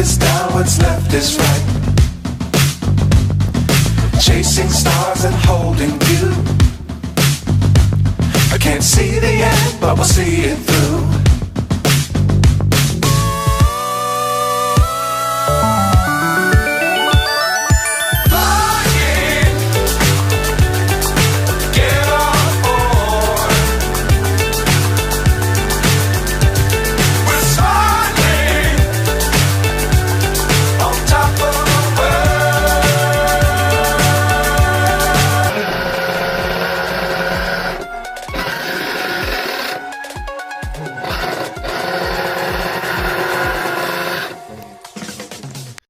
is down, what's left is right. Chasing stars and holding you. I can't see the end, but we'll see it through.